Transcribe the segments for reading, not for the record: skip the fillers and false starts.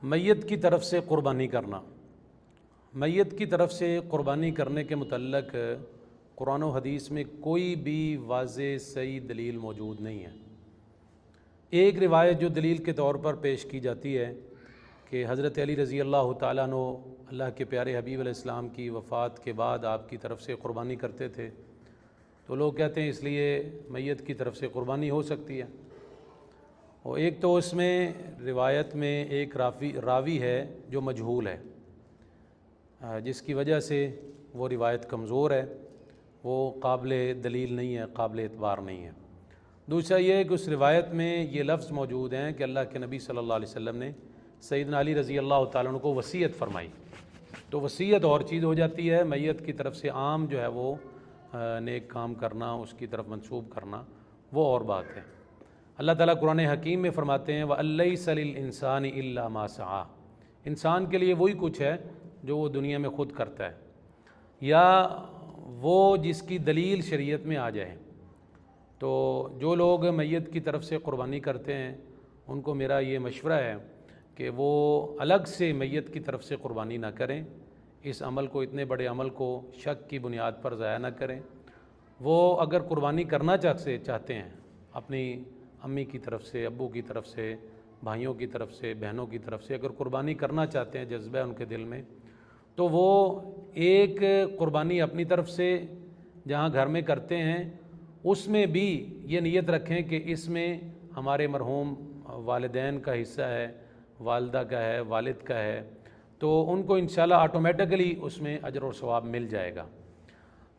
میت کی طرف سے قربانی کرنا۔ میت کی طرف سے قربانی کرنے کے متعلق قرآن و حدیث میں کوئی بھی واضح صحیح دلیل موجود نہیں ہے۔ ایک روایت جو دلیل کے طور پر پیش کی جاتی ہے کہ حضرت علی رضی اللہ تعالیٰ عنہ اللہ کے پیارے حبیب علیہ السلام کی وفات کے بعد آپ کی طرف سے قربانی کرتے تھے، تو لوگ کہتے ہیں اس لیے میت کی طرف سے قربانی ہو سکتی ہے۔ اور ایک تو اس میں روایت میں ایک راوی ہے جو مجہول ہے، جس کی وجہ سے وہ روایت کمزور ہے، وہ قابل دلیل نہیں ہے، قابل اعتبار نہیں ہے۔ دوسرا یہ ہے کہ اس روایت میں یہ لفظ موجود ہیں کہ اللہ کے نبی صلی اللہ علیہ وسلم نے سیدنا علی رضی اللہ تعالیٰ عنہ کو وصیت فرمائی، تو وصیت اور چیز ہو جاتی ہے، میت کی طرف سے عام جو ہے وہ نیک کام کرنا، اس کی طرف منسوب کرنا، وہ اور بات ہے۔ اللہ تعالیٰ قرآن حکیم میں فرماتے ہیں وَأَلَّيْسَ لِلْإِنسَانِ إِلَّا مَا سَعَىٰ، انسان کے لیے وہی کچھ ہے جو وہ دنیا میں خود کرتا ہے یا وہ جس کی دلیل شریعت میں آ جائے۔ تو جو لوگ میت کی طرف سے قربانی کرتے ہیں ان کو میرا یہ مشورہ ہے کہ وہ الگ سے میت کی طرف سے قربانی نہ کریں، اس عمل کو، اتنے بڑے عمل کو شک کی بنیاد پر ضائع نہ کریں۔ وہ اگر قربانی کرنا چاہتے ہیں اپنی امی کی طرف سے، ابو کی طرف سے، بھائیوں کی طرف سے، بہنوں کی طرف سے اگر قربانی کرنا چاہتے ہیں، جذبہ ان کے دل میں، تو وہ ایک قربانی اپنی طرف سے جہاں گھر میں کرتے ہیں اس میں بھی یہ نیت رکھیں کہ اس میں ہمارے مرحوم والدین کا حصہ ہے، والدہ کا ہے، والد کا ہے، تو ان کو انشاءاللہ آٹومیٹکلی اس میں اجر و ثواب مل جائے گا،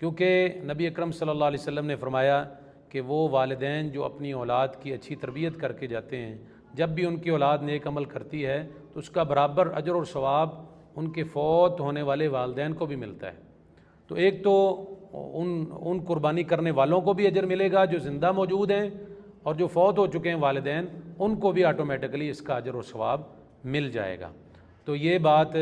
کیونکہ نبی اکرم صلی اللہ علیہ وسلم نے فرمایا کہ وہ والدین جو اپنی اولاد کی اچھی تربیت کر کے جاتے ہیں، جب بھی ان کی اولاد نیک عمل کرتی ہے تو اس کا برابر اجر و ثواب ان کے فوت ہونے والے والدین کو بھی ملتا ہے۔ تو ایک تو ان قربانی کرنے والوں کو بھی اجر ملے گا جو زندہ موجود ہیں، اور جو فوت ہو چکے ہیں والدین ان کو بھی آٹومیٹکلی اس کا اجر و ثواب مل جائے گا۔ تو یہ بات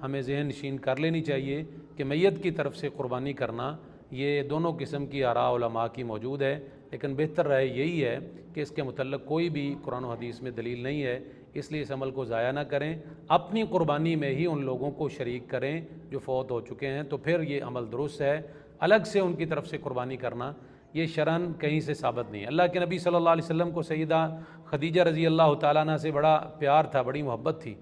ہمیں ذہن نشین کر لینی چاہیے کہ میت کی طرف سے قربانی کرنا یہ دونوں قسم کی آراء علماء کی موجود ہے، لیکن بہتر رائے یہی ہے کہ اس کے متعلق کوئی بھی قرآن و حدیث میں دلیل نہیں ہے، اس لیے اس عمل کو ضائع نہ کریں، اپنی قربانی میں ہی ان لوگوں کو شریک کریں جو فوت ہو چکے ہیں، تو پھر یہ عمل درست ہے۔ الگ سے ان کی طرف سے قربانی کرنا یہ شرعاً کہیں سے ثابت نہیں ہے۔ اللہ کے نبی صلی اللہ علیہ وسلم کو سیدہ خدیجہ رضی اللہ تعالیٰ عنہ سے بڑا پیار تھا، بڑی محبت تھی۔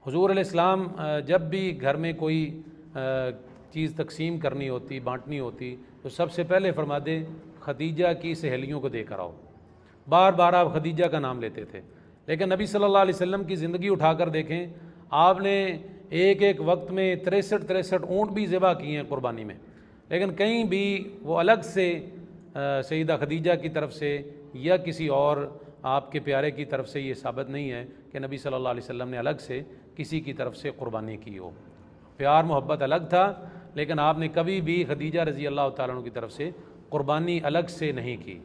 حضور علیہ السلام جب بھی گھر میں کوئی چیز تقسیم کرنی ہوتی، بانٹنی ہوتی، تو سب سے پہلے فرما دے خدیجہ کی سہیلیوں کو دے کر آؤ، بار بار آپ خدیجہ کا نام لیتے تھے۔ لیکن نبی صلی اللہ علیہ وسلم کی زندگی اٹھا کر دیکھیں، آپ نے ایک وقت میں 63 اونٹ بھی ذبح کیے ہیں قربانی میں، لیکن کہیں بھی وہ الگ سے سیدہ خدیجہ کی طرف سے یا کسی اور آپ کے پیارے کی طرف سے یہ ثابت نہیں ہے کہ نبی صلی اللہ علیہ وسلم نے الگ سے کسی کی طرف سے قربانی کی ہو۔ پیار محبت الگ تھا، لیکن آپ نے کبھی بھی خدیجہ رضی اللہ تعالیٰ عنہ کی طرف سے قربانی الگ سے نہیں کی۔